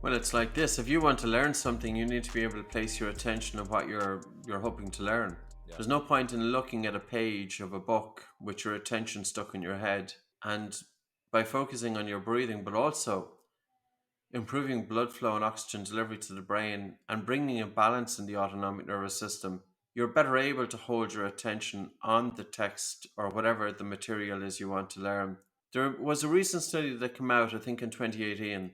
Well, it's like this. If you want to learn something, you need to be able to place your attention on what you're hoping to learn. Yeah. There's no point in looking at a page of a book with your attention stuck in your head. And by focusing on your breathing, but also improving blood flow and oxygen delivery to the brain and bringing a balance in the autonomic nervous system, you're better able to hold your attention on the text or whatever the material is you want to learn. There was a recent study that came out, I think in 2018,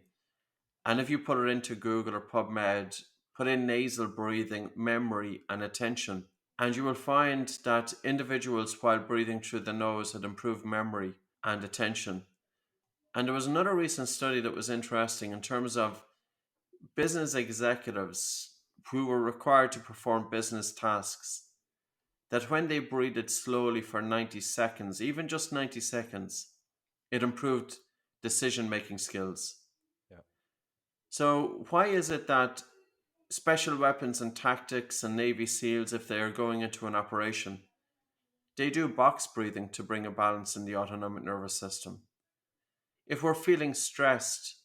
and if you put it into Google or PubMed, put in nasal breathing, memory, and attention, and you will find that individuals, while breathing through the nose, had improved memory and attention. And there was another recent study that was interesting in terms of business executives who were required to perform business tasks, that when they breathed slowly for 90 seconds, even just 90 seconds, it improved decision making skills. Yeah. So, why is it that special weapons and tactics and Navy SEALs, if they are going into an operation, they do box breathing to bring a balance in the autonomic nervous system? If we're feeling stressed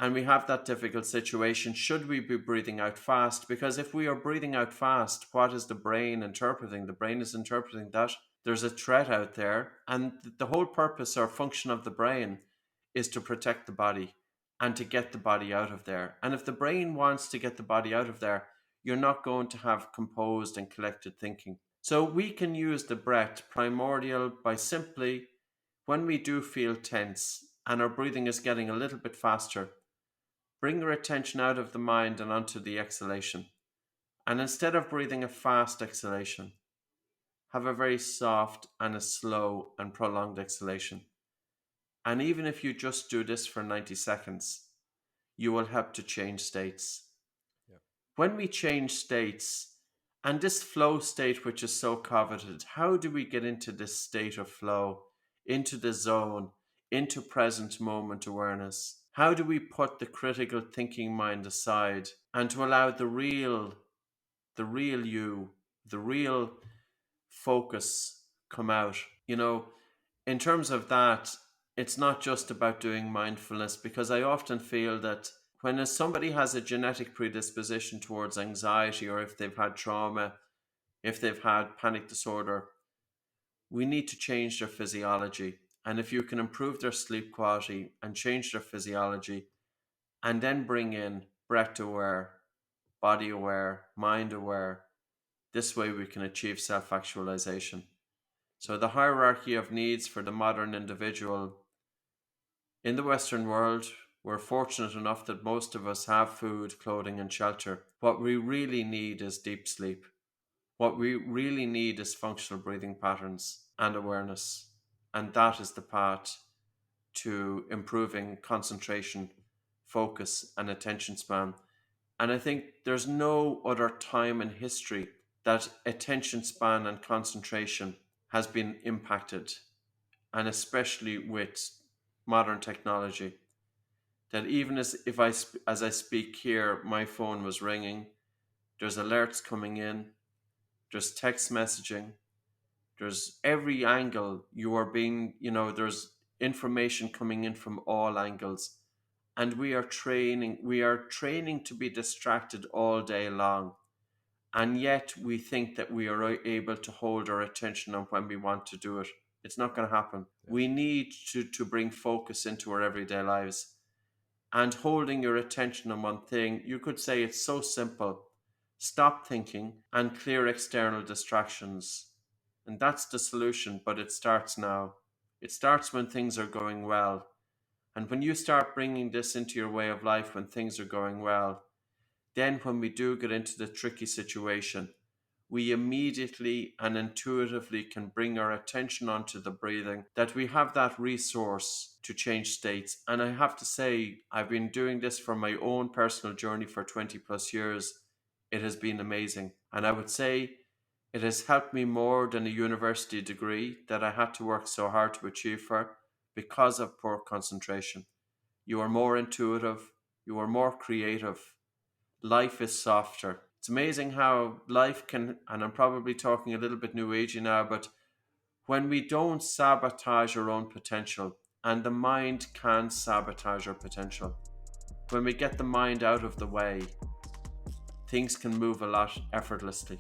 and we have that difficult situation, should we be breathing out fast? Because if we are breathing out fast, what is the brain interpreting? The brain is interpreting that there's a threat out there, and the whole purpose or function of the brain is to protect the body and to get the body out of there. And if the brain wants to get the body out of there, you're not going to have composed and collected thinking. So we can use the breath primordial by simply, when we do feel tense and our breathing is getting a little bit faster, bring your attention out of the mind and onto the exhalation. And instead of breathing a fast exhalation, have a very soft and a slow and prolonged exhalation. And even if you just do this for 90 seconds, you will help to change states. Yeah. When we change states, and this flow state which is so coveted, how do we get into this state of flow, into the zone, into present moment awareness? How do we put the critical thinking mind aside and to allow the real you, the real focus come out? In terms of that, it's not just about doing mindfulness, because I often feel that when somebody has a genetic predisposition towards anxiety, or if they've had trauma, if they've had panic disorder, we need to change their physiology. And if you can improve their sleep quality and change their physiology, and then bring in breath aware, body aware, mind aware, this way we can achieve self actualization. So, the hierarchy of needs for the modern individual in the Western world, we're fortunate enough that most of us have food, clothing, and shelter. What we really need is deep sleep. What we really need is functional breathing patterns and awareness. And that is the path to improving concentration, focus, and attention span. And I think there's no other time in history that attention span and concentration has been impacted, and especially with modern technology. That even as I speak here, my phone was ringing. There's alerts coming in. There's text messaging. There's every angle you are being. There's information coming in from all angles, and we are training. We are training to be distracted all day long, and yet we think that we are able to hold our attention on when we want to do it. It's not going to happen. Yeah. We need to bring focus into our everyday lives. And holding your attention on one thing, you could say it's so simple. Stop thinking and clear external distractions. And that's the solution, but it starts now. It starts when things are going well. And when you start bringing this into your way of life when things are going well, then when we do get into the tricky situation, we immediately and intuitively can bring our attention onto the breathing, that we have that resource to change states. And I have to say, I've been doing this for my own personal journey for 20 plus years. It has been amazing. And I would say it has helped me more than a university degree that I had to work so hard to achieve for, because of poor concentration. You are more intuitive, you are more creative, life is softer. It's amazing how life can, and I'm probably talking a little bit new agey now, but when we don't sabotage our own potential, and the mind can sabotage our potential, when we get the mind out of the way, things can move a lot effortlessly.